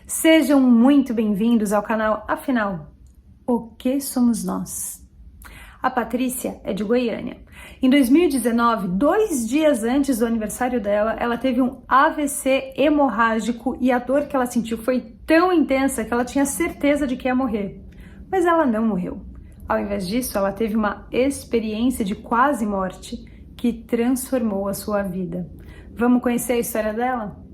Sejam muito bem-vindos ao canal Afinal, o que somos nós? A Patrícia é de Goiânia. Em 2019, 2 dias antes do aniversário dela, ela teve um AVC hemorrágico e a dor que ela sentiu foi tão intensa que ela tinha certeza de que ia morrer. Mas ela não morreu. Ao invés disso, ela teve uma experiência de quase morte que transformou a sua vida. Vamos conhecer a história dela?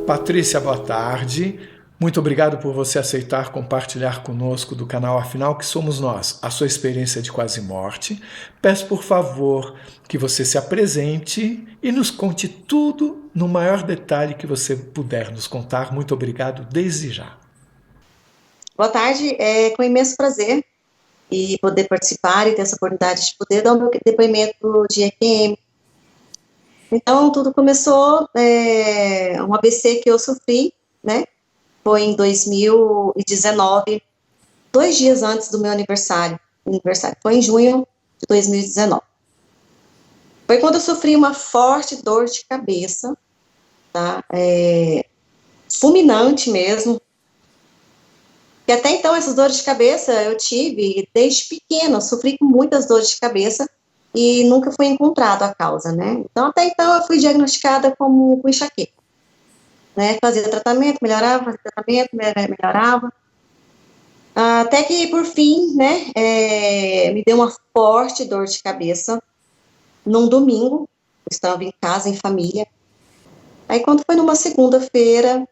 Patrícia, boa tarde. Muito obrigado por você aceitar compartilhar conosco do canal Afinal que somos nós, a sua experiência de quase morte. Peço por favor que você se apresente e nos conte tudo no maior detalhe que você puder nos contar. Muito obrigado desde já. Boa tarde, é com imenso prazer e poder participar e ter essa oportunidade de poder dar o meu depoimento de EQM. Então, tudo começou, um AVC que eu sofri, né? Foi em 2019, 2 dias antes do meu aniversário. Foi em junho de 2019. Foi quando eu sofri uma forte dor de cabeça, tá? Fulminante mesmo. E até então, essas dores de cabeça eu tive desde pequena, eu sofri com muitas dores de cabeça e nunca foi encontrado a causa, né? Então, até então, eu fui diagnosticada com enxaqueca, né? Fazia tratamento, melhorava, fazia tratamento, melhorava. Até que, por fim, né, me deu uma forte dor de cabeça num domingo, eu estava em casa, em família. Aí, quando foi numa segunda-feira,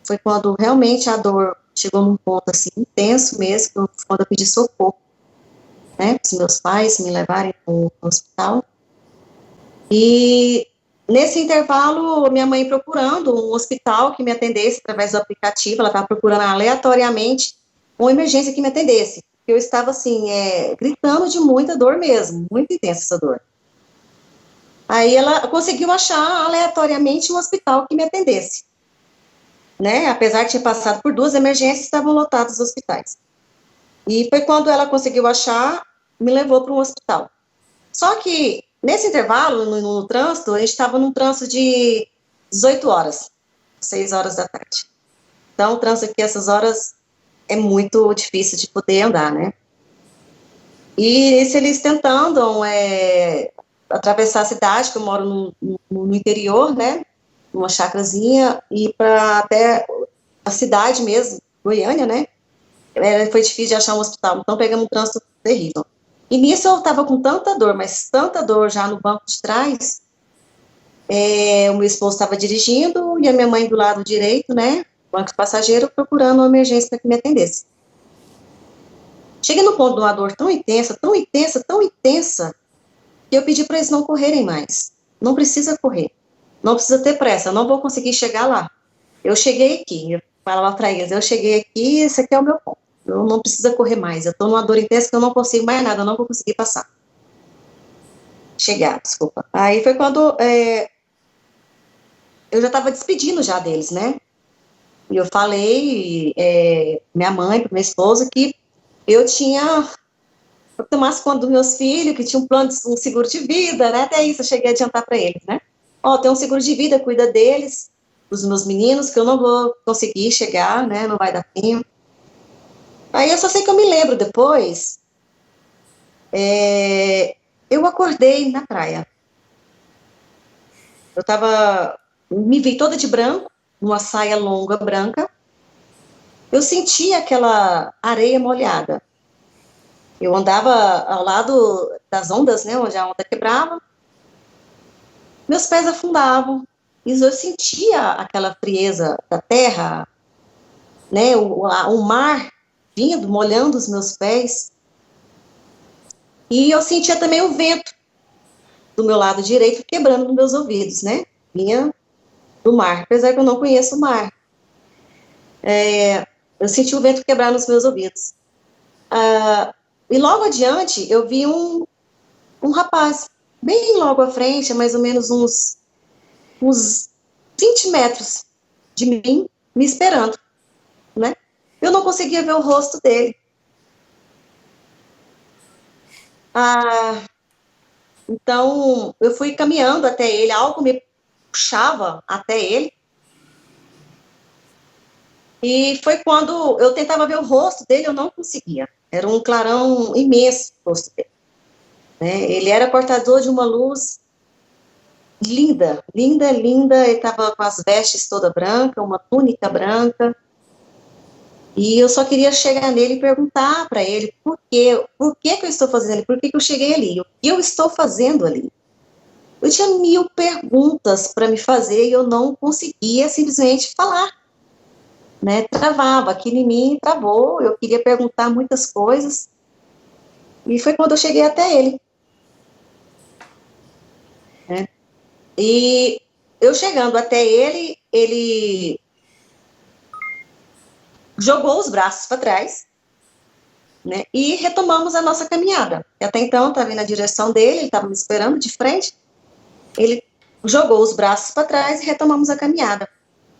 foi quando realmente a dor chegou num ponto, assim, intenso mesmo, quando eu pedi socorro, né, para os meus pais me levarem para o hospital. E nesse intervalo, minha mãe procurando um hospital que me atendesse através do aplicativo, ela estava procurando aleatoriamente uma emergência que me atendesse. Eu estava, assim, gritando de muita dor mesmo, muito intensa essa dor. Aí ela conseguiu achar aleatoriamente um hospital que me atendesse, né? Apesar de ter passado por 2 emergências, estavam lotados os hospitais. E foi quando ela conseguiu achar, me levou para um hospital. Só que, nesse intervalo, no trânsito, a gente estava num trânsito de 18 horas, 6 horas da tarde. Então, o trânsito aqui, essas horas, é muito difícil de poder andar, né? E se eles tentando atravessar a cidade, que eu moro no interior, né? Numa chácarazinha, e para até a cidade mesmo, Goiânia, né? Foi difícil de achar um hospital, então pegamos um trânsito terrível. E nisso eu estava com tanta dor, mas tanta dor já no banco de trás, o meu esposo estava dirigindo e a minha mãe do lado direito, né, banco de passageiro, procurando uma emergência para que me atendesse. Cheguei no ponto de uma dor tão intensa, tão intensa, tão intensa, que eu pedi para eles não correrem mais. Não precisa correr, não precisa ter pressa, eu não vou conseguir chegar lá. Eu cheguei aqui, eu falava para eles, eu cheguei aqui, esse aqui é o meu ponto. Eu não precisa correr mais, eu estou numa dor intensa que eu não consigo mais nada, eu não vou conseguir passar. Chegar, desculpa. Aí foi quando eu já estava despedindo já deles, né? E eu falei, minha mãe, para minha esposa, que eu tinha, eu tomasse conta dos meus filhos, que tinha um plano, um seguro de vida, né? Até isso eu cheguei a adiantar para eles, né? Ó, tem um seguro de vida, cuida deles, dos meus meninos, que eu não vou conseguir chegar, né? Não vai dar tempo. Aí eu só sei que eu me lembro depois, eu acordei na praia. Me vi toda de branco, numa saia longa branca. Eu sentia aquela areia molhada. Eu andava ao lado das ondas, né, onde a onda quebrava. Meus pés afundavam. E eu sentia aquela frieza da terra, né, o mar vindo, molhando os meus pés. E eu sentia também o vento do meu lado direito quebrando nos meus ouvidos, né? Vinha do mar, apesar que eu não conheço o mar. Eu senti o vento quebrar nos meus ouvidos. E logo adiante, eu vi um rapaz, bem logo à frente, mais ou menos uns 20 metros de mim, me esperando, né? Eu não conseguia ver o rosto dele. Então, eu fui caminhando até ele, algo me puxava até ele. E foi quando eu tentava ver o rosto dele, eu não conseguia. Era um clarão imenso o rosto dele, né? Ele era portador de uma luz linda, linda, linda. Ele estava com as vestes toda branca, uma túnica branca. E eu só queria chegar nele e perguntar para ele por que que eu estou fazendo ali, por que que eu cheguei ali, o que eu estou fazendo ali. Eu tinha 1000 perguntas para me fazer e eu não conseguia simplesmente falar, né? Travava, aquilo em mim travou, eu queria perguntar muitas coisas. E foi quando eu cheguei até ele, né? E eu chegando até ele, ele jogou os braços para trás, né? E retomamos a nossa caminhada. E até então, eu estava na direção dele, ele estava me esperando de frente. Ele jogou os braços para trás e retomamos a caminhada.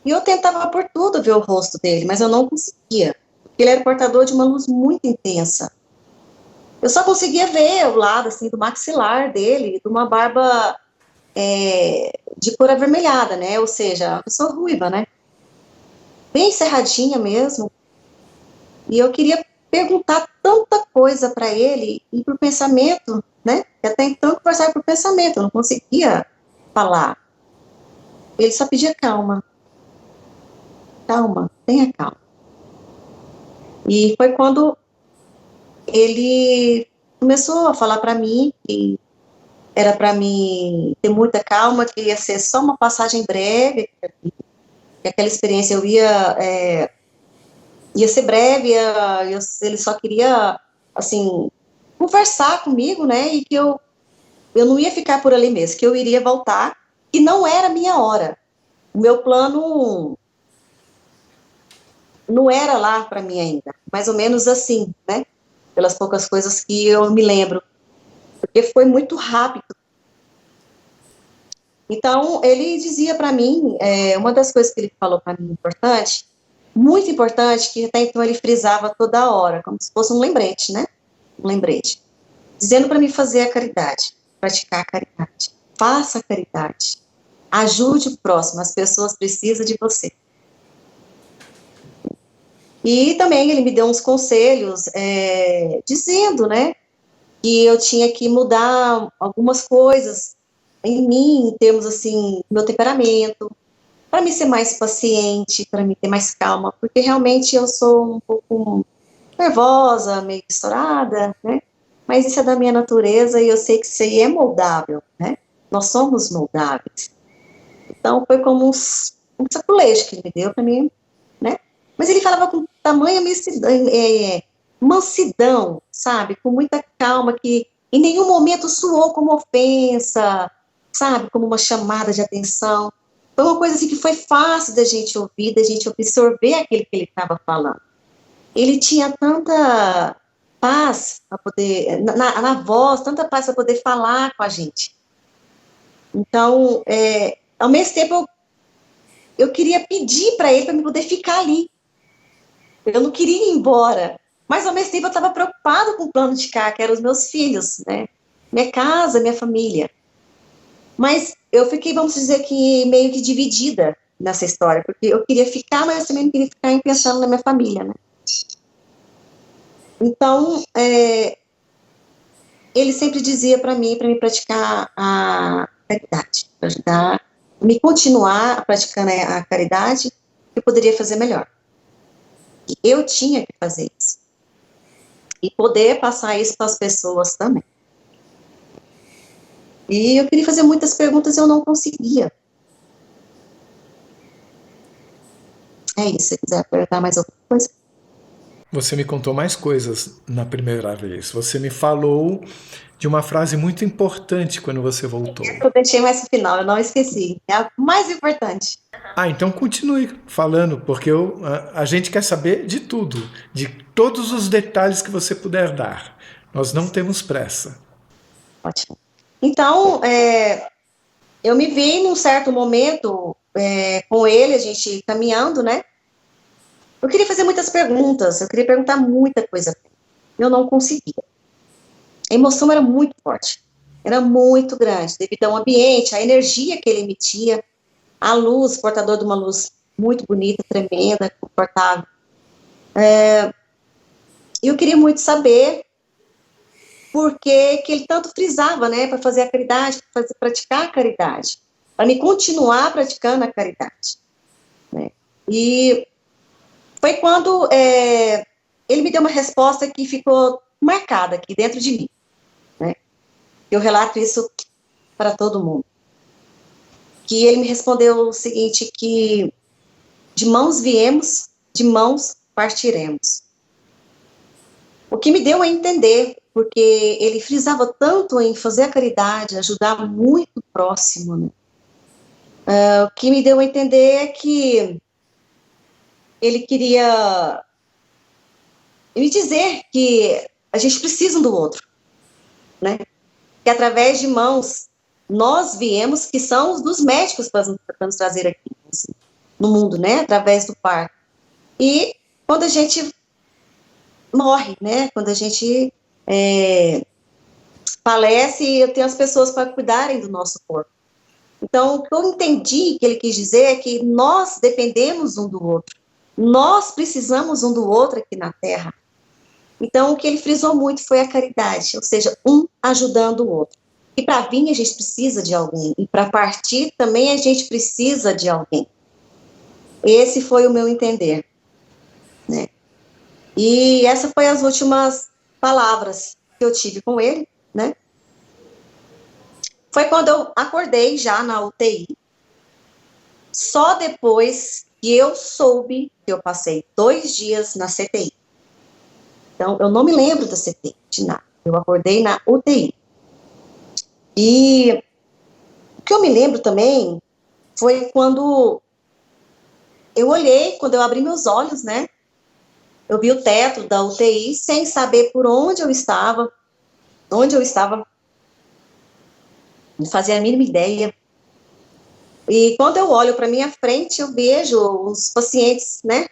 E eu tentava por tudo ver o rosto dele, mas eu não conseguia, porque ele era portador de uma luz muito intensa. Eu só conseguia ver o lado, assim, do maxilar dele, de uma barba de cor avermelhada, né? Ou seja, uma pessoa ruiva, né? Bem cerradinha mesmo. E eu queria perguntar tanta coisa para ele e por pensamento, né? E até então conversar por pensamento, eu não conseguia falar. Ele só pedia calma. Calma, tenha calma. E foi quando ele começou a falar para mim que era para mim ter muita calma, que ia ser só uma passagem breve, que aquela experiência ia ser breve, ele só queria, assim, conversar comigo, né, e que eu não ia ficar por ali mesmo, que eu iria voltar, e não era a minha hora. O meu plano não era lá para mim ainda, mais ou menos assim, né, pelas poucas coisas que eu me lembro, porque foi muito rápido. Então, ele dizia para mim, uma das coisas que ele falou para mim importante, muito importante, que até então ele frisava toda hora, como se fosse um lembrete, né? Um lembrete. Dizendo para mim fazer a caridade, praticar a caridade. Faça a caridade. Ajude o próximo, as pessoas precisam de você. E também ele me deu uns conselhos, dizendo, né, que eu tinha que mudar algumas coisas em mim, em termos, assim, meu temperamento, para me ser mais paciente, para me ter mais calma, porque realmente eu sou um pouco nervosa, meio estourada, né? Mas isso é da minha natureza e eu sei que isso aí é moldável, né? Nós somos moldáveis. Então foi como um saculejo que ele me deu para mim, né? Mas ele falava com tamanha mansidão, sabe? Com muita calma, que em nenhum momento soou como ofensa, sabe? Como uma chamada de atenção. Foi uma coisa assim que foi fácil da gente ouvir, da gente absorver aquilo que ele estava falando. Ele tinha tanta paz para poder, na voz, tanta paz para poder falar com a gente. Então, ao mesmo tempo, eu queria pedir para ele para eu poder ficar ali. Eu não queria ir embora. Mas, ao mesmo tempo, eu estava preocupada com o plano de cá, que eram os meus filhos, né? Minha casa, minha família. Mas eu fiquei, vamos dizer que, meio que dividida nessa história, porque eu queria ficar, mas também não queria ficar pensando na minha família, né? Então, ele sempre dizia para mim praticar a caridade, para ajudar, me continuar praticando a caridade, eu poderia fazer melhor. E eu tinha que fazer isso. E poder passar isso para as pessoas também. E eu queria fazer muitas perguntas e eu não conseguia. É isso, se quiser perguntar mais alguma coisa. Você me contou mais coisas na primeira vez. Você me falou de uma frase muito importante quando você voltou. Eu deixei mais no final, eu não esqueci. É a mais importante. Então continue falando, porque a gente quer saber de tudo, de todos os detalhes que você puder dar. Nós não temos pressa. Ótimo. Então, eu me vi num certo momento com ele, a gente caminhando, né? Eu queria fazer muitas perguntas, eu queria perguntar muita coisa. Eu não conseguia. A emoção era muito forte. era muito grande, devido ao ambiente, à energia que ele emitia, a luz, portador de uma luz muito bonita, tremenda, confortável. E eu queria muito saber por que ele tanto frisava, né, para fazer a caridade, para praticar a caridade, para me continuar praticando a caridade, né? E foi quando ele me deu uma resposta que ficou marcada aqui dentro de mim, né? Eu relato isso para todo mundo. Que ele me respondeu o seguinte, que de mãos viemos, de mãos partiremos. O que me deu a entender, porque ele frisava tanto em fazer a caridade, ajudar muito o próximo, né? O que me deu a entender é que ele queria me dizer que a gente precisa um do outro, né? Que através de mãos nós viemos, que são os dos médicos para nos trazer aqui, assim, no mundo, né? Através do parto. E quando a gente morre, né? Quando a gente falece, eu tenho as pessoas para cuidarem do nosso corpo. Então, o que eu entendi que ele quis dizer é que nós dependemos um do outro. Nós precisamos um do outro aqui na Terra. Então, o que ele frisou muito foi a caridade, ou seja, um ajudando o outro. E para vir a gente precisa de alguém, e para partir também a gente precisa de alguém. Esse foi o meu entender, né? E essa foi as últimas palavras que eu tive com ele, né? Foi quando eu acordei já na UTI. Só depois que eu soube que eu passei 2 dias na CTI. Então, eu não me lembro da CTI, de nada. Eu acordei na UTI. E o que eu me lembro também foi quando eu olhei, quando eu abri meus olhos, né? Eu vi o teto da UTI sem saber por onde eu estava, não fazia a mínima ideia. E quando eu olho para minha frente, eu vejo os pacientes, né,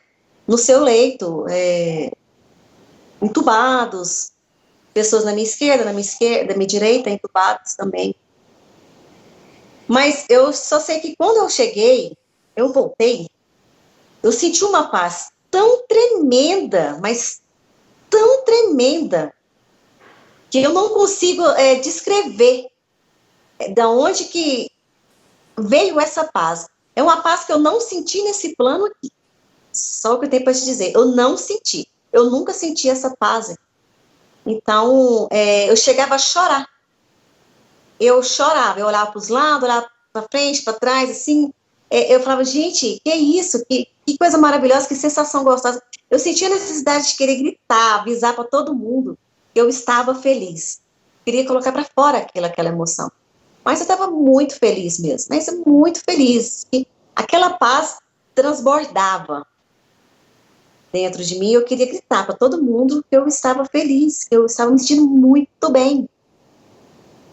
no seu leito, entubados, pessoas na minha direita, entubados também. Mas eu só sei que quando eu cheguei, eu voltei, eu senti uma paz tão tremenda, mas tão tremenda, que eu não consigo descrever da onde que veio essa paz. É uma paz que eu não senti nesse plano aqui. Só o que eu tenho para te dizer, eu não senti. Eu nunca senti essa paz. Então, eu chegava a chorar. Eu chorava, eu olhava para os lados, olhava para frente, para trás, assim. Eu falava, gente, que é isso? Que coisa maravilhosa, que sensação gostosa. Eu sentia a necessidade de querer gritar, avisar para todo mundo que eu estava feliz. Queria colocar para fora aquela emoção. Mas eu estava muito feliz mesmo, né? Muito feliz. E aquela paz transbordava dentro de mim. Eu queria gritar para todo mundo que eu estava feliz, que eu estava me sentindo muito bem.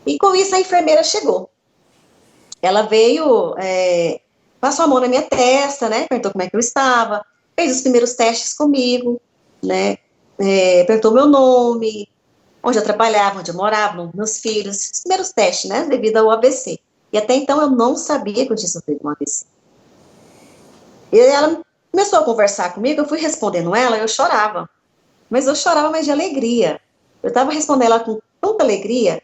E com isso a enfermeira chegou. Ela veio, passou a mão na minha testa, né? Perguntou como é que eu estava, fez os primeiros testes comigo, né? Perguntou meu nome, onde eu trabalhava, onde eu morava, meus filhos, os primeiros testes, né? Devido ao AVC. E até então eu não sabia que eu tinha sofrido um AVC. E ela começou a conversar comigo, eu fui respondendo ela, eu chorava. Mas eu chorava mais de alegria. Eu estava respondendo ela com tanta alegria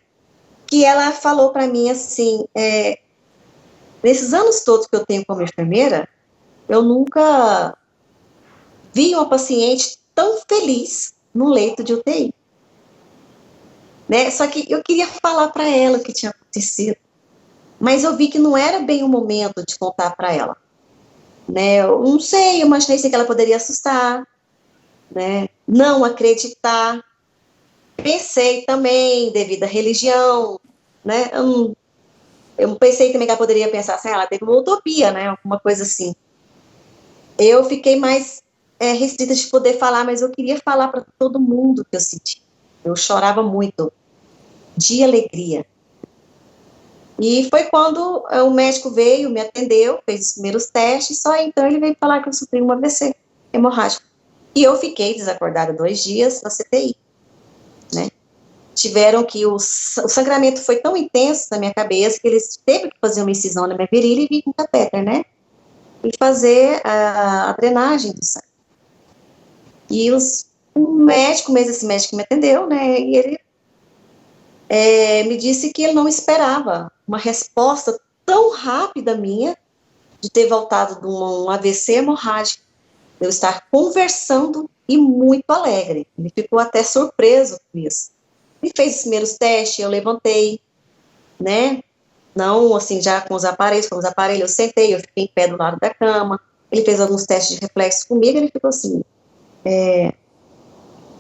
que ela falou para mim assim, nesses anos todos que eu tenho como enfermeira, eu nunca vi uma paciente tão feliz no leito de UTI. Né? Só que eu queria falar para ela o que tinha acontecido, mas eu vi que não era bem o momento de contar para ela. Né? Eu não sei, eu imaginei que ela poderia assustar, né? Não acreditar. Pensei também, devido à religião, né? Eu pensei também que ela poderia pensar assim, ela teve uma utopia, né? Alguma coisa assim. Eu fiquei mais restrita de poder falar, mas eu queria falar para todo mundo que eu senti. Eu chorava muito, de alegria. E foi quando o médico veio, me atendeu, fez os primeiros testes, só então ele veio falar que eu sofri um AVC hemorrágico. E eu fiquei desacordada 2 dias na CTI, né? tiveram que o sangramento foi tão intenso na minha cabeça que eles teve que fazer uma incisão na minha virilha e vir com catéter, né? E fazer a drenagem do sangue. E o médico, mesmo esse médico me atendeu, né? E ele me disse que ele não esperava uma resposta tão rápida minha de ter voltado de um AVC hemorrágico, de eu estar conversando e muito alegre. Ele ficou até surpreso com isso. Ele fez os primeiros testes, eu levantei, né? Não, assim, já com os aparelhos, eu sentei, eu fiquei em pé do lado da cama. Ele fez alguns testes de reflexo comigo, ele ficou assim,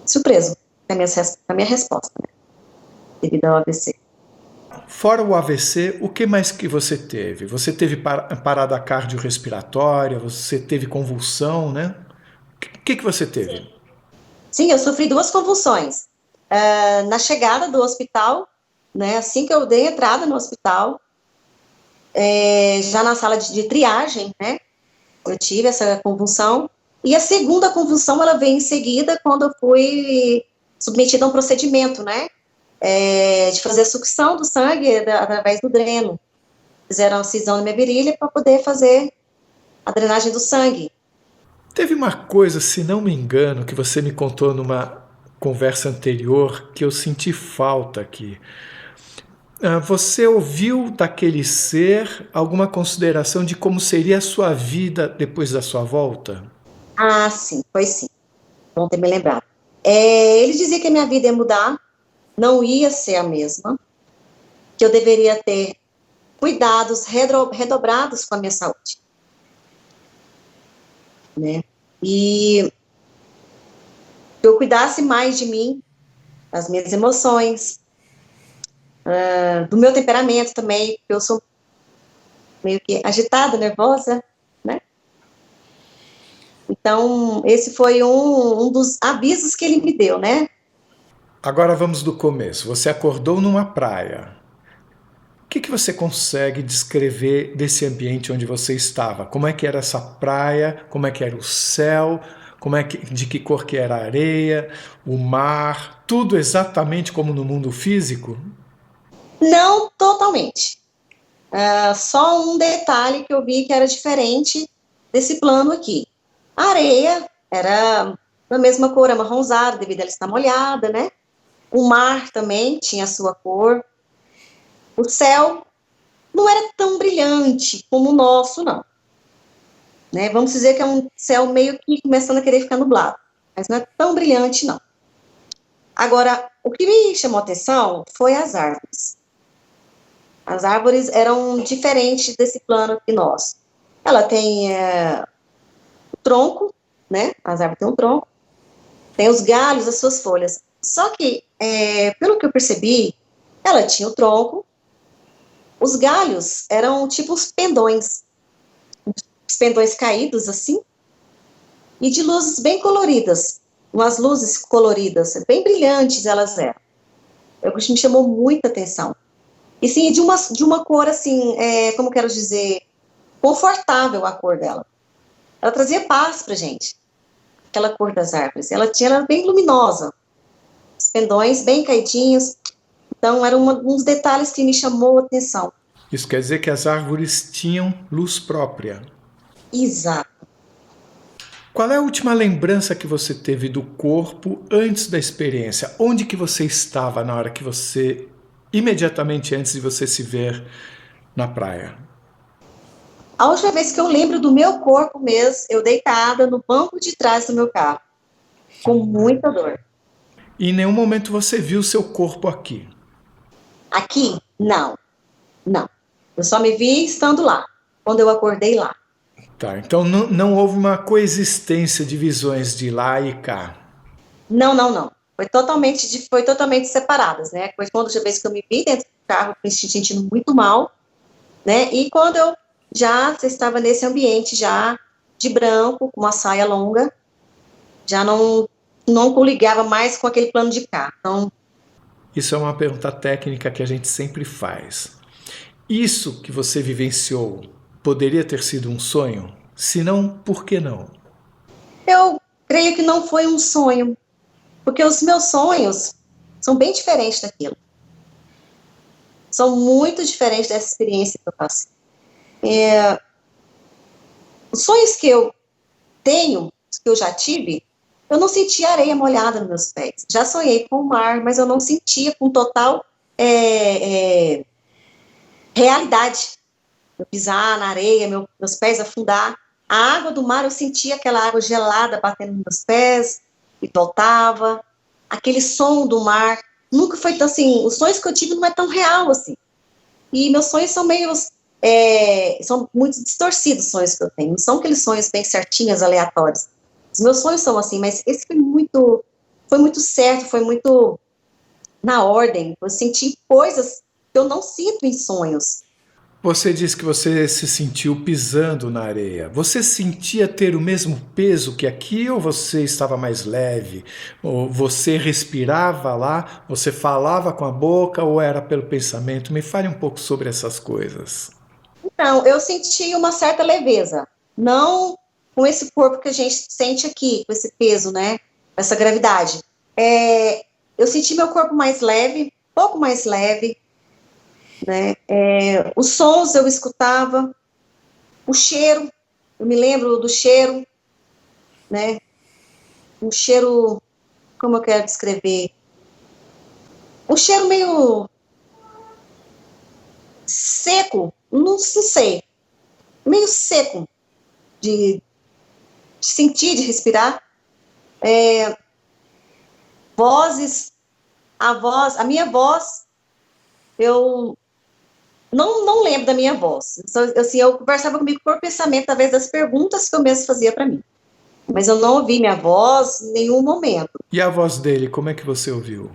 surpreso com a minha resposta, né? Devido ao AVC. Fora o AVC, o que mais que você teve? Você teve parada cardiorrespiratória, você teve convulsão, né? O que você teve? Sim, eu sofri 2 convulsões. Na chegada do hospital, né, assim que eu dei entrada no hospital, já na sala de triagem, né, eu tive essa convulsão, e a segunda convulsão, ela veio em seguida, quando eu fui submetida a um procedimento, né, de fazer a sucção do sangue através do dreno. Fizeram a cisão na minha virilha para poder fazer a drenagem do sangue. Teve uma coisa, se não me engano, que você me contou numa conversa anterior, que eu senti falta aqui. Você ouviu daquele ser alguma consideração de como seria a sua vida depois da sua volta? Ah, sim, foi sim. Bom ter me lembrado. Ele dizia que a minha vida ia mudar, não ia ser a mesma, que eu deveria ter cuidados redobrados com a minha saúde, né? E que eu cuidasse mais de mim, das minhas emoções, do meu temperamento também, porque eu sou meio que agitada, nervosa, né? Então, esse foi um dos avisos que ele me deu, né? Agora vamos do começo. Você acordou numa praia. O que você consegue descrever desse ambiente onde você estava? Como é que era essa praia? Como é que era o céu? De que cor que era a areia? O mar? Tudo exatamente como no mundo físico? Não totalmente. Só um detalhe que eu vi que era diferente desse plano aqui. A areia era da mesma cor, amarronzada, devido a ela estar molhada, né? O mar também tinha a sua cor. O céu não era tão brilhante como o nosso, não. Né? Vamos dizer que é um céu meio que começando a querer ficar nublado, mas não é tão brilhante, não. Agora, o que me chamou a atenção foi as árvores. As árvores eram diferentes desse plano que nós. Ela tem o tronco, né? As árvores têm um tronco, tem os galhos, as suas folhas. Só que, pelo que eu percebi, ela tinha o tronco, os galhos eram tipo os pendões caídos assim, e de luzes bem coloridas, umas luzes coloridas, bem brilhantes elas eram. O que me chamou muita atenção. E sim, de uma cor assim, como quero dizer, confortável a cor dela. Ela trazia paz pra gente, aquela cor das árvores. Ela era bem luminosa, os pendões bem caidinhos. Então, eram uns detalhes que me chamou a atenção. Isso quer dizer que as árvores tinham luz própria. Exato. Qual é a última lembrança que você teve do corpo antes da experiência? Onde que você estava na hora que você, imediatamente antes de você se ver na praia? A última vez que eu lembro do meu corpo mesmo, eu deitada no banco de trás do meu carro, com muita dor. E em nenhum momento você viu o seu corpo aqui? Aqui? Não. Eu só me vi estando lá, quando eu acordei lá. Tá, então não houve uma coexistência de visões de lá e cá? Não. Foi totalmente separadas, né? Foi quando a vez que eu me vi dentro do carro, me sentindo muito mal, né? E quando eu já estava nesse ambiente, já de branco, com uma saia longa, já não coligava mais com aquele plano de cá. Então, isso é uma pergunta técnica que a gente sempre faz. Isso que você vivenciou poderia ter sido um sonho? Se não, por que não? eu creio que não foi um sonho, porque os meus sonhos, são bem diferentes daquilo. São muito diferentes dessa experiência que eu passei. Os sonhos que eu tenho, que eu já tive, eu não sentia areia molhada nos meus pés. Já sonhei com o mar, mas eu não sentia com total realidade. Eu pisar na areia, meus pés afundar. A água do mar, eu sentia aquela água gelada batendo nos meus pés e voltava. Aquele som do mar. Nunca foi tão assim, os sonhos que eu tive não é tão real assim. E meus sonhos são meio, são muito distorcidos os sonhos que eu tenho. Não são aqueles sonhos bem certinhos, aleatórios. Os meus sonhos são assim, mas esse foi muito certo, foi muito na ordem. Eu senti coisas que eu não sinto em sonhos. Você disse que você se sentiu pisando na areia. Você sentia ter o mesmo peso que aqui ou você estava mais leve? Ou você respirava lá? Você falava com a boca ou era pelo pensamento? Me fale um pouco sobre essas coisas. Então, eu senti uma certa leveza. Não com esse corpo que a gente sente aqui, com esse peso, né? Essa gravidade. Eu senti meu corpo mais leve, um pouco mais leve, né? Os sons eu escutava, o cheiro, eu me lembro do cheiro, né? Um cheiro, como eu quero descrever? Um cheiro meio seco, não sei, meio seco de sentir, de respirar. Vozes, a minha voz, eu não lembro da minha voz. Assim, eu conversava comigo por pensamento, através das perguntas que eu mesmo fazia para mim. Mas eu não ouvi minha voz em nenhum momento. E a voz dele, como é que você ouviu?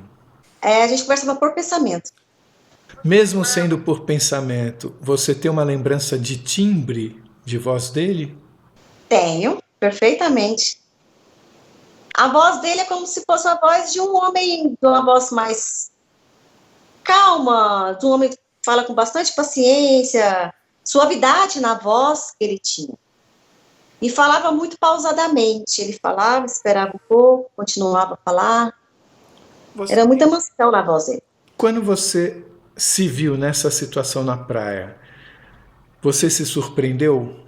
A gente conversava por pensamento. Mesmo sendo por pensamento, você tem uma lembrança de timbre de voz dele? Tenho, perfeitamente. A voz dele é como se fosse a voz de um homem, de uma voz mais calma, de um homem que fala com bastante paciência, suavidade na voz que ele tinha. E falava muito pausadamente. Ele falava, esperava um pouco, continuava a falar. Era muita mansão na voz dele. Quando você se viu nessa situação na praia, você se surpreendeu?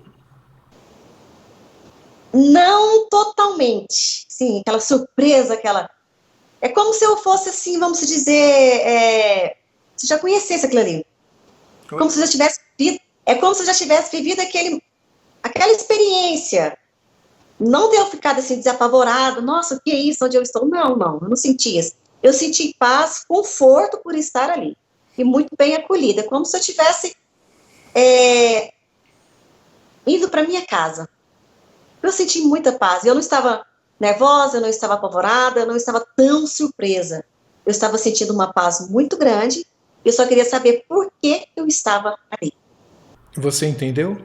Não totalmente. Sim, aquela surpresa, aquela... É como se eu fosse assim, vamos dizer... Você já conhecesse aquilo ali. Como se eu já tivesse vivido... É como se eu já tivesse vivido aquela experiência. Não ter ficado assim, desapavorado. Nossa, o que é isso? Onde eu estou? Não, eu não senti isso. Eu senti paz, conforto por estar ali. E muito bem acolhida. Como se eu tivesse indo para minha casa. Eu senti muita paz. Eu não estava nervosa, eu não estava apavorada, eu não estava tão surpresa. Eu estava sentindo uma paz muito grande. Eu só queria saber por que eu estava ali. Você entendeu?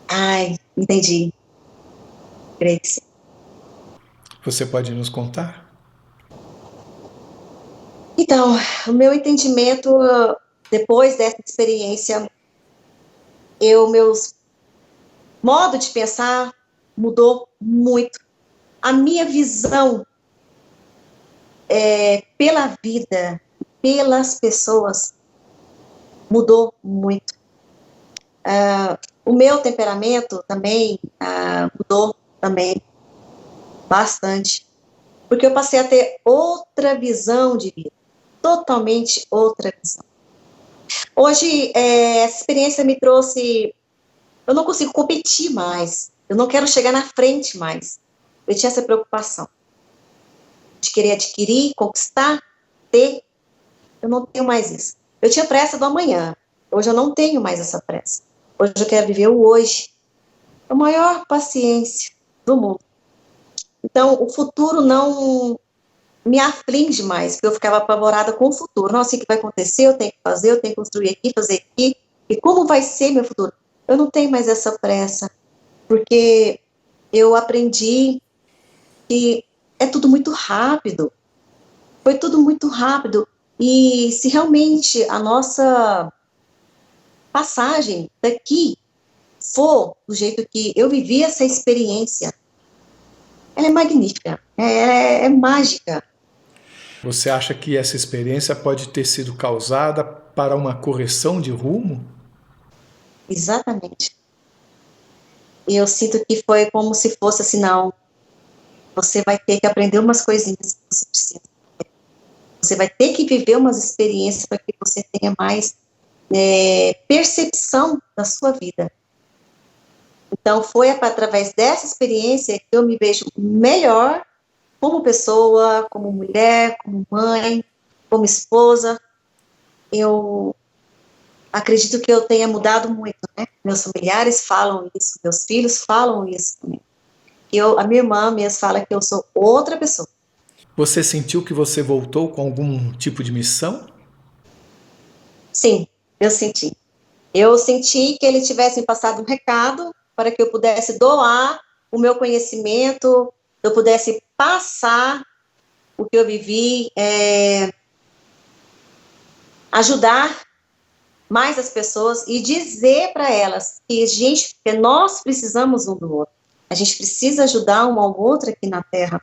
Ai, entendi. Creio que sim. Você pode nos contar? Então, o meu entendimento, depois dessa experiência, meus modo de pensar mudou muito. A minha visão pela vida, pelas pessoas, mudou muito. O meu temperamento também mudou também bastante, porque eu passei a ter outra visão de vida, totalmente outra visão. Hoje, essa experiência me trouxe... Eu não consigo competir mais. Eu não quero chegar na frente mais. Eu tinha essa preocupação de querer adquirir, conquistar, ter. Eu não tenho mais isso. Eu tinha pressa do amanhã. Hoje eu não tenho mais essa pressa. Hoje eu quero viver o hoje. A maior paciência do mundo. Então, o futuro não me aflige mais, porque eu ficava apavorada com o futuro. Não sei o que vai acontecer, eu tenho que fazer, eu tenho que construir aqui, fazer aqui. E como vai ser meu futuro? Eu não tenho mais essa pressa, porque eu aprendi que é tudo muito rápido. Foi tudo muito rápido. E se realmente a nossa passagem daqui for do jeito que eu vivi essa experiência, ela é magnífica, é mágica. Você acha que essa experiência pode ter sido causada para uma correção de rumo? Exatamente. E eu sinto que foi como se fosse assim, não, você vai ter que aprender umas coisinhas que você precisa. Você vai ter que viver umas experiências para que você tenha mais percepção da sua vida. Então, foi através dessa experiência que eu me vejo melhor como pessoa, como mulher, como mãe, como esposa. Eu acredito que eu tenha mudado muito, né? Meus familiares falam isso, meus filhos falam isso também. A minha irmã mesmo fala que eu sou outra pessoa. Você sentiu que você voltou com algum tipo de missão? Sim, eu senti. Eu senti que eles tivessem passado um recado para que eu pudesse doar o meu conhecimento, eu pudesse passar o que eu vivi, ajudar mais as pessoas e dizer para elas que nós precisamos um do outro. A gente precisa ajudar um ao outro aqui na Terra.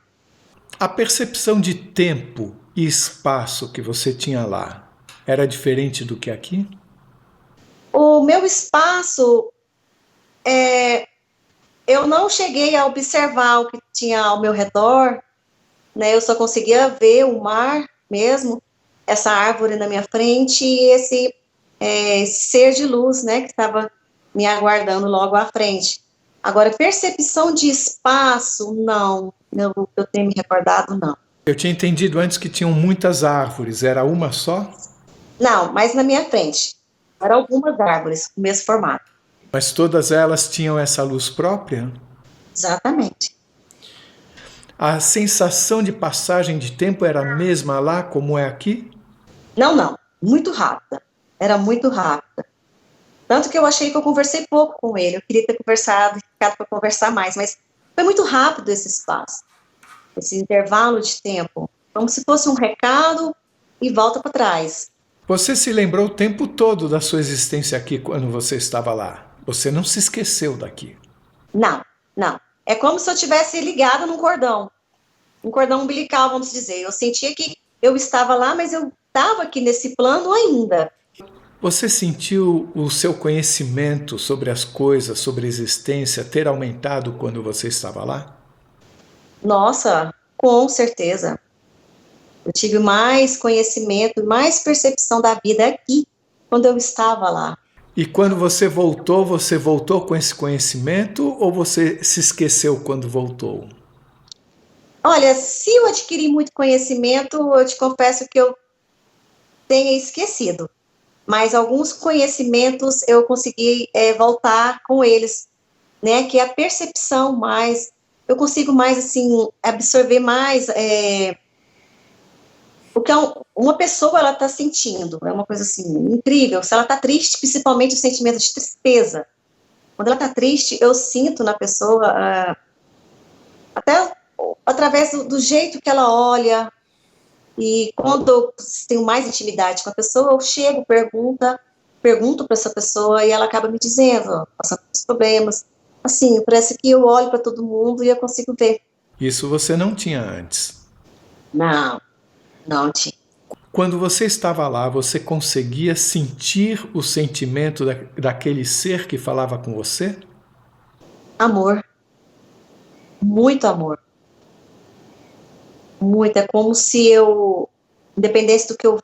A percepção de tempo e espaço que você tinha lá era diferente do que aqui? O meu espaço, eu não cheguei a observar o que tinha ao meu redor, né? Eu só conseguia ver o mar mesmo, essa árvore na minha frente e esse ser de luz, né, que estava me aguardando logo à frente. Agora, percepção de espaço, não. Eu tenho me recordado, não. Eu tinha entendido antes que tinham muitas árvores, era uma só? Não, mas na minha frente. Eram algumas árvores, com o mesmo formato. Mas todas elas tinham essa luz própria? Exatamente. A sensação de passagem de tempo era a mesma lá como é aqui? Não. Muito rápida. Era muito rápida. Tanto que eu achei que eu conversei pouco com ele. Eu queria ter conversado, ficado para conversar mais, mas foi muito rápido esse espaço, esse intervalo de tempo. Como se fosse um recado e volta para trás. Você se lembrou o tempo todo da sua existência aqui quando você estava lá? Você não se esqueceu daqui? Não. É como se eu tivesse ligado num cordão. Um cordão umbilical, vamos dizer. Eu sentia que eu estava lá, mas eu estava aqui nesse plano ainda. Você sentiu o seu conhecimento sobre as coisas, sobre a existência, ter aumentado quando você estava lá? Nossa, com certeza. Eu tive mais conhecimento, mais percepção da vida aqui, quando eu estava lá. E quando você voltou com esse conhecimento ou você se esqueceu quando voltou? Olha, se eu adquiri muito conhecimento, eu te confesso que eu tenha esquecido. Mas alguns conhecimentos eu consegui voltar com eles, né? Que é a percepção mais, eu consigo mais, assim, absorver mais o que uma pessoa ela está sentindo. É uma coisa, assim, incrível. Se ela está triste, principalmente o sentimento de tristeza. Quando ela está triste, eu sinto na pessoa, até através do jeito que ela olha. E quando eu tenho mais intimidade com a pessoa, eu chego, pergunto para essa pessoa e ela acaba me dizendo, passando pelos problemas. Assim, parece que eu olho para todo mundo e eu consigo ver. Isso você não tinha antes. Não tinha. Quando você estava lá, você conseguia sentir o sentimento daquele ser que falava com você? Amor. Muito amor. Muito. É como se eu, independente do que eu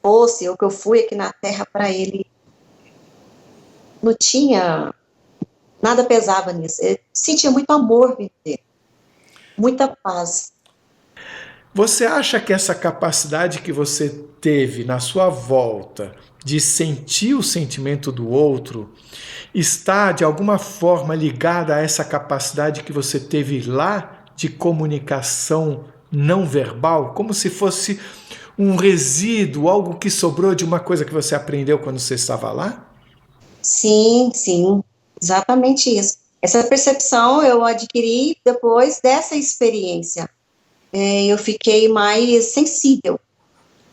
fosse ou que eu fui aqui na Terra para ele, não tinha, nada pesava nisso. Eu sentia muito amor viver, muita paz. Você acha que essa capacidade que você teve na sua volta de sentir o sentimento do outro está de alguma forma ligada a essa capacidade que você teve lá de comunicação não verbal, como se fosse um resíduo, algo que sobrou de uma coisa que você aprendeu quando você estava lá? Sim, exatamente isso. Essa percepção eu adquiri depois dessa experiência. Eu fiquei mais sensível,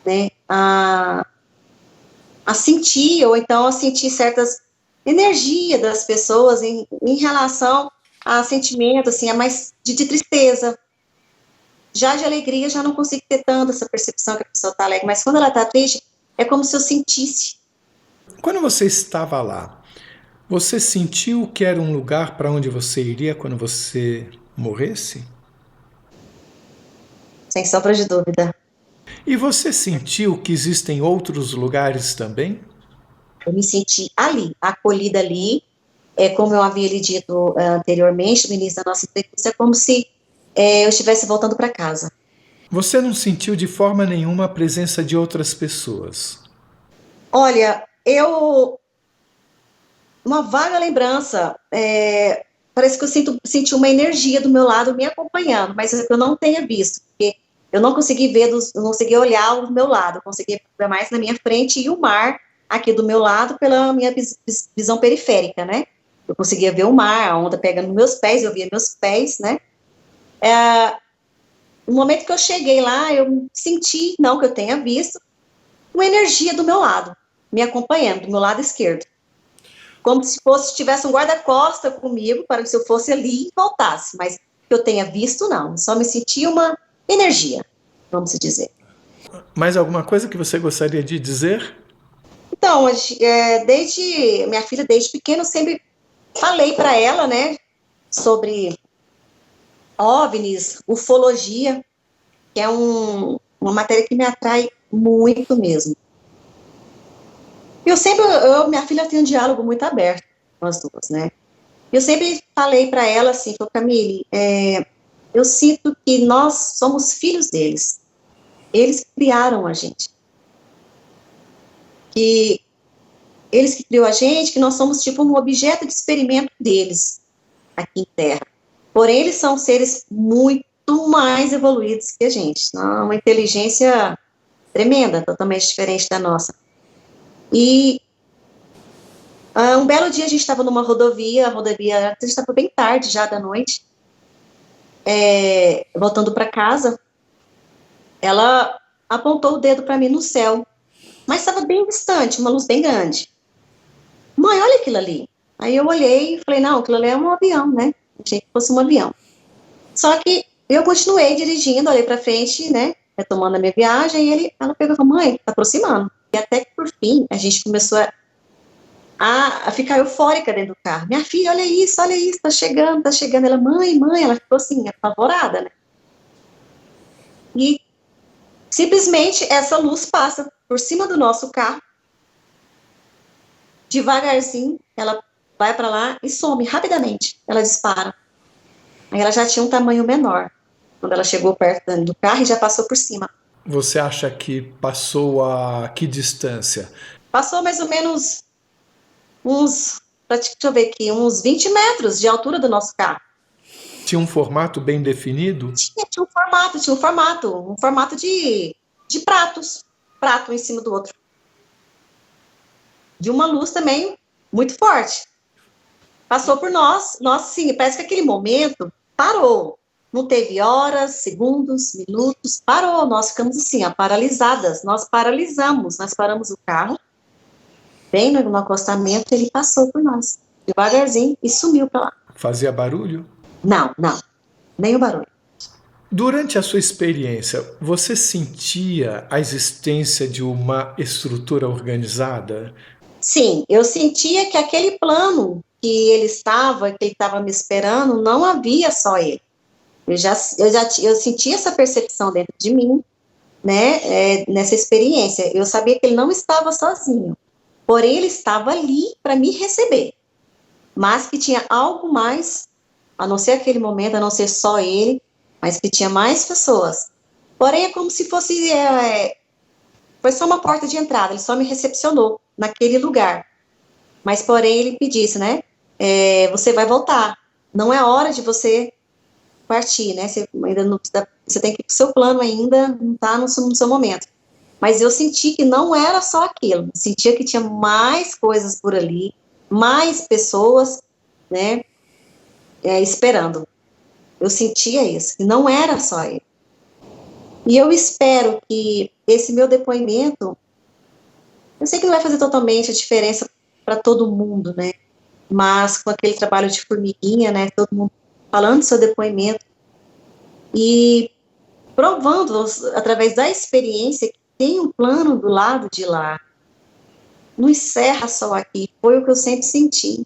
né, a sentir, ou então a sentir certas energias das pessoas em relação a sentimento, assim, a mais de tristeza, Já de alegria, já não consigo ter tanto essa percepção que a pessoa está alegre, mas quando ela está triste, é como se eu sentisse. Quando você estava lá, você sentiu que era um lugar para onde você iria quando você morresse? Sem sombra de dúvida. E você sentiu que existem outros lugares também? Eu me senti ali, acolhida ali, como eu havia lhe dito anteriormente, no início da nossa entrevista, é como se eu estivesse voltando para casa. Você não sentiu de forma nenhuma a presença de outras pessoas? Olha, uma vaga lembrança, parece que eu senti uma energia do meu lado me acompanhando, mas eu não tenha visto, porque eu não consegui ver, não consegui olhar do meu lado, eu consegui ver mais na minha frente e o mar aqui do meu lado pela minha visão periférica, né? Eu conseguia ver o mar, a onda pegando nos meus pés, eu via meus pés, né? No momento que eu cheguei lá, eu senti, não que eu tenha visto, uma energia do meu lado, me acompanhando, do meu lado esquerdo. Como se tivesse um guarda-costa comigo, para que se eu fosse ali e voltasse, mas que eu tenha visto, não. Só me senti uma energia, vamos dizer. Mais alguma coisa que você gostaria de dizer? Então, minha filha, desde pequena, eu sempre falei para ela, né, sobre OVNIs, ufologia, que é uma matéria que me atrai muito mesmo. Minha filha tem um diálogo muito aberto com as duas, né? Eu sempre falei para ela assim, Camille, eu sinto que nós somos filhos deles. Eles criaram a gente. Que eles que criou a gente, que nós somos tipo um objeto de experimento deles aqui em Terra. Porém, eles são seres muito mais evoluídos que a gente. Uma inteligência tremenda, totalmente diferente da nossa. E um belo dia a gente estava numa rodovia, a gente estava bem tarde já da noite, voltando para casa, ela apontou o dedo para mim no céu, mas estava bem distante, uma luz bem grande. Mãe, olha aquilo ali. Aí eu olhei e falei, não, aquilo ali é um avião, né? Achei que fosse um avião. Só que eu continuei dirigindo, olhei para frente, né, retomando a minha viagem, e ela pegou e falou, mãe, tá aproximando. E até que, por fim, a gente começou a ficar eufórica dentro do carro. Minha filha, olha isso, tá chegando, tá chegando. Ela, mãe, ela ficou assim, apavorada, né? E simplesmente essa luz passa por cima do nosso carro, devagarzinho, ela vai para lá e some rapidamente, ela dispara. Aí ela já tinha um tamanho menor, quando ela chegou perto do carro e já passou por cima. Você acha que passou a que distância? Passou mais ou menos deixa eu ver aqui, uns 20 metros de altura do nosso carro. Tinha um formato bem definido? Tinha um formato de pratos, prato em cima do outro. De uma luz também muito forte. Passou por nós, sim, parece que aquele momento parou. Não teve horas, segundos, minutos, parou. Nós ficamos assim, paralisadas. Nós paralisamos, nós paramos o carro. Bem no acostamento, ele passou por nós, devagarzinho, e sumiu para lá. Fazia barulho? Não, nem o barulho. Durante a sua experiência, você sentia a existência de uma estrutura organizada? Sim, eu sentia que aquele plano que ele estava me esperando, não havia só ele. Eu sentia essa percepção dentro de mim, né, nessa experiência. Eu sabia que ele não estava sozinho, porém ele estava ali para me receber, mas que tinha algo mais, a não ser aquele momento, a não ser só ele, mas que tinha mais pessoas. Porém é como se fosse, foi só uma porta de entrada, ele só me recepcionou naquele lugar. Mas porém ele me disse, né, você vai voltar, não é hora de você partir, né, você tem que ir pro seu plano ainda, não está no seu momento. Mas eu senti que não era só aquilo, eu sentia que tinha mais coisas por ali, mais pessoas, né, esperando. Eu sentia isso, que não era só ele. E eu espero que esse meu depoimento, eu sei que não vai fazer totalmente a diferença para todo mundo, né, mas com aquele trabalho de formiguinha, né, todo mundo falando do seu depoimento, e provando através da experiência que tem um plano do lado de lá. Não encerra só aqui, foi o que eu sempre senti.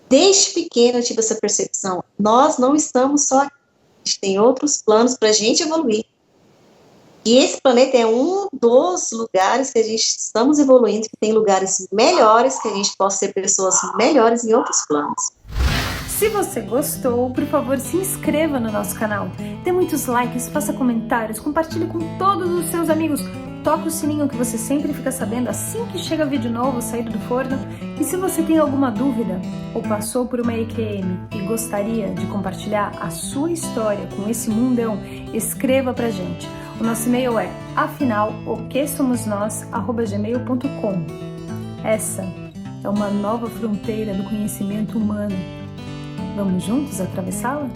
Desde pequena eu tive essa percepção, nós não estamos só aqui, a gente tem outros planos para a gente evoluir. E esse planeta é um dos lugares que a gente estamos evoluindo, que tem lugares melhores, que a gente possa ser pessoas melhores em outros planos. Se você gostou, por favor, se inscreva no nosso canal. Dê muitos likes, faça comentários, compartilhe com todos os seus amigos. Toque o sininho que você sempre fica sabendo assim que chega vídeo novo saído do forno. E se você tem alguma dúvida ou passou por uma EQM e gostaria de compartilhar a sua história com esse mundão, escreva pra gente. O nosso e-mail é afinal.oquesomosnós@gmail.com. Essa é uma nova fronteira do conhecimento humano. Vamos juntos atravessá-la?